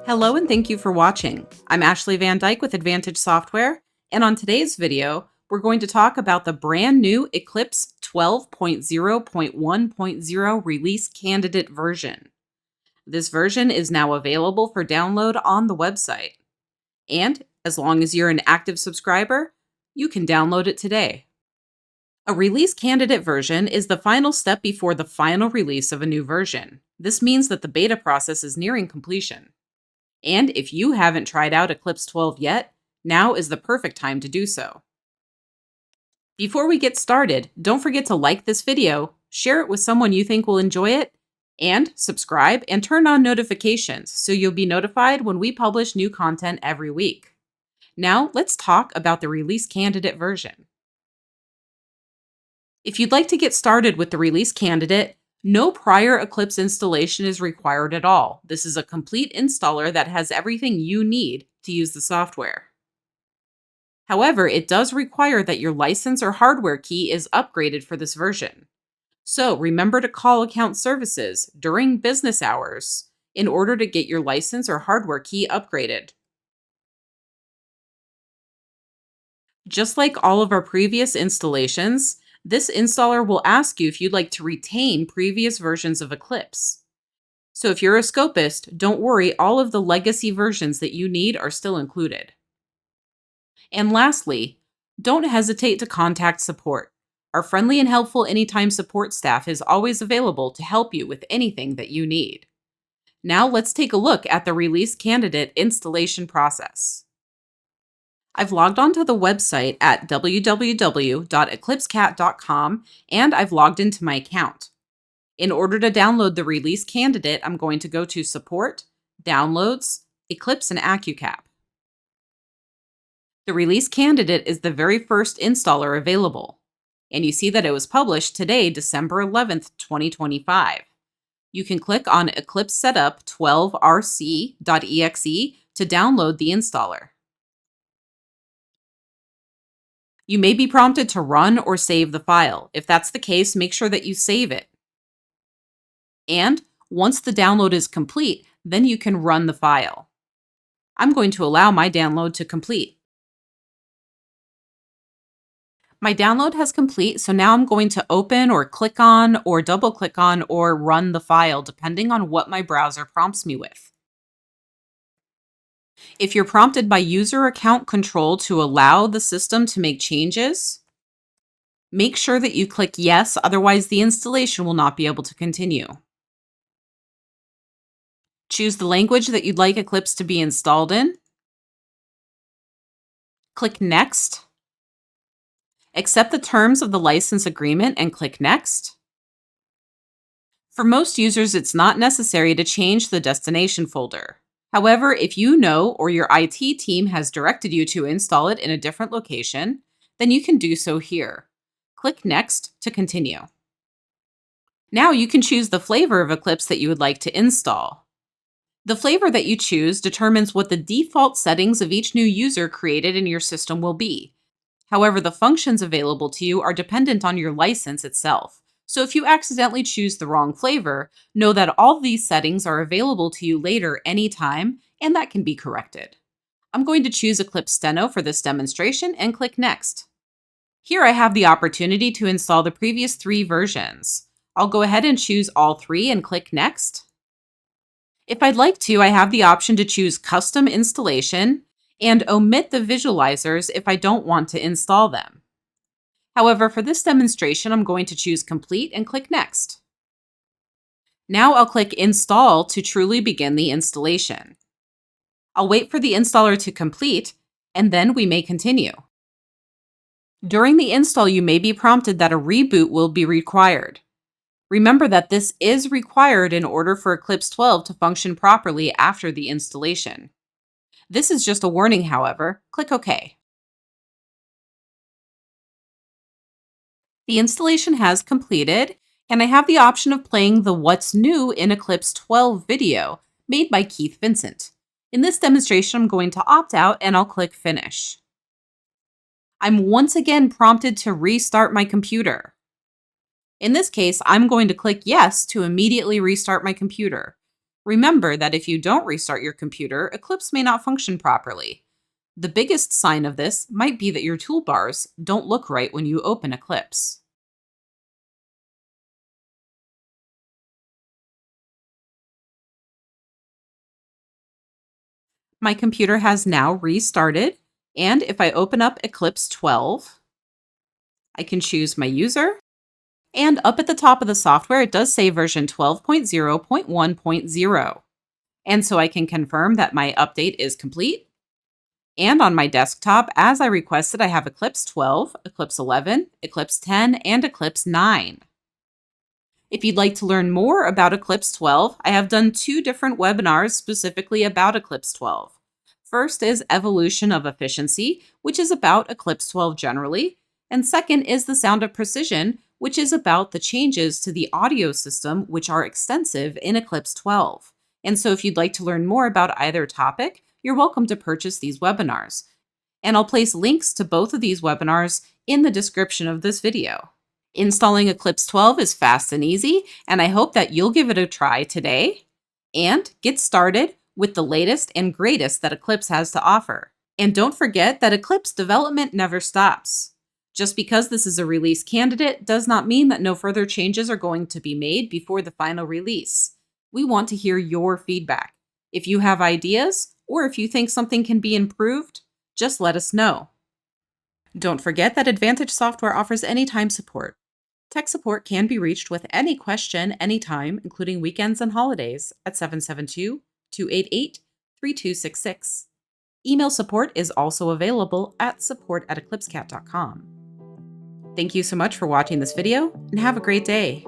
Hello and thank you for watching. I'm Ashley Van Dyke with Advantage Software, and on today's video, we're going to talk about the brand new Eclipse 12.0.1.0 release candidate version. This version is now available for download on the website. And as long as you're an active subscriber, you can download it today. A release candidate version is the final step before the final release of a new version. This means that the beta process is nearing completion. And if you haven't tried out Eclipse 12 yet, now is the perfect time to do so. Before we get started, don't forget to like this video, share it with someone you think will enjoy it, and subscribe and turn on notifications so you'll be notified when we publish new content every week. Now, let's talk about the release candidate version. If you'd like to get started with the release candidate, no prior Eclipse installation is required at all. This is a complete installer that has everything you need to use the software. However, it does require that your license or hardware key is upgraded for this version. So remember to call account services during business hours in order to get your license or hardware key upgraded. Just like all of our previous installations, this installer will ask you if you'd like to retain previous versions of Eclipse. So if you're a scopist, don't worry, all of the legacy versions that you need are still included. And lastly, don't hesitate to contact support. Our friendly and helpful anytime support staff is always available to help you with anything that you need. Now let's take a look at the release candidate installation process. I've logged onto the website at www.eclipsecat.com and I've logged into my account. In order to download the release candidate, I'm going to go to Support, Downloads, Eclipse, and AccuCap. The release candidate is the very first installer available, and you see that it was published today, December 11th, 2025. You can click on Eclipse Setup 12rc.exe to download the installer. You may be prompted to run or save the file. If that's the case, make sure that you save it. And once the download is complete, then you can run the file. I'm going to allow my download to complete. My download has complete, so now I'm going to open or click on or double click on or run the file depending on what my browser prompts me with. If you're prompted by user account control to allow the system to make changes, make sure that you click yes, otherwise the installation will not be able to continue. Choose the language that you'd like Eclipse to be installed in. Click Next. Accept the terms of the license agreement and click Next. For most users, it's not necessary to change the destination folder. However, if you know or your IT team has directed you to install it in a different location, then you can do so here. Click Next to continue. Now you can choose the flavor of Eclipse that you would like to install. The flavor that you choose determines what the default settings of each new user created in your system will be. However, the functions available to you are dependent on your license itself. So if you accidentally choose the wrong flavor, know that all these settings are available to you later anytime, and that can be corrected. I'm going to choose Eclipse Steno for this demonstration and click Next. Here I have the opportunity to install the previous 3 versions. I'll go ahead and choose all 3 and click Next. If I'd like to, I have the option to choose Custom Installation and omit the visualizers if I don't want to install them. However, for this demonstration, I'm going to choose Complete and click Next. Now I'll click Install to truly begin the installation. I'll wait for the installer to complete, and then we may continue. During the install, you may be prompted that a reboot will be required. Remember that this is required in order for Eclipse 12 to function properly after the installation. This is just a warning, however. Click OK. The installation has completed, and I have the option of playing the What's New in Eclipse 12 video made by Keith Vincent. In this demonstration, I'm going to opt out and I'll click Finish. I'm once again prompted to restart my computer. In this case, I'm going to click Yes to immediately restart my computer. Remember that if you don't restart your computer, Eclipse may not function properly. The biggest sign of this might be that your toolbars don't look right when you open Eclipse. My computer has now restarted, and if I open up Eclipse 12, I can choose my user, and up at the top of the software, it does say version 12.0.1.0. And so I can confirm that my update is complete. And on my desktop, as I requested, I have Eclipse 12, Eclipse 11, Eclipse 10, and Eclipse 9. If you'd like to learn more about Eclipse 12, I have done 2 different webinars specifically about Eclipse 12. First is Evolution of Efficiency, which is about Eclipse 12 generally, and second is The Sound of Precision, which is about the changes to the audio system, which are extensive in Eclipse 12. And so if you'd like to learn more about either topic, you're welcome to purchase these webinars. And I'll place links to both of these webinars in the description of this video. Installing Eclipse 12 is fast and easy, and I hope that you'll give it a try today and get started with the latest and greatest that Eclipse has to offer. And don't forget that Eclipse development never stops. Just because this is a release candidate does not mean that no further changes are going to be made before the final release. We want to hear your feedback. If you have ideas, or if you think something can be improved, just let us know. Don't forget that Advantage Software offers anytime support. Tech support can be reached with any question anytime, including weekends and holidays, at 772-288-3266. Email support is also available at support@eclipsecat.com. Thank you so much for watching this video, and have a great day.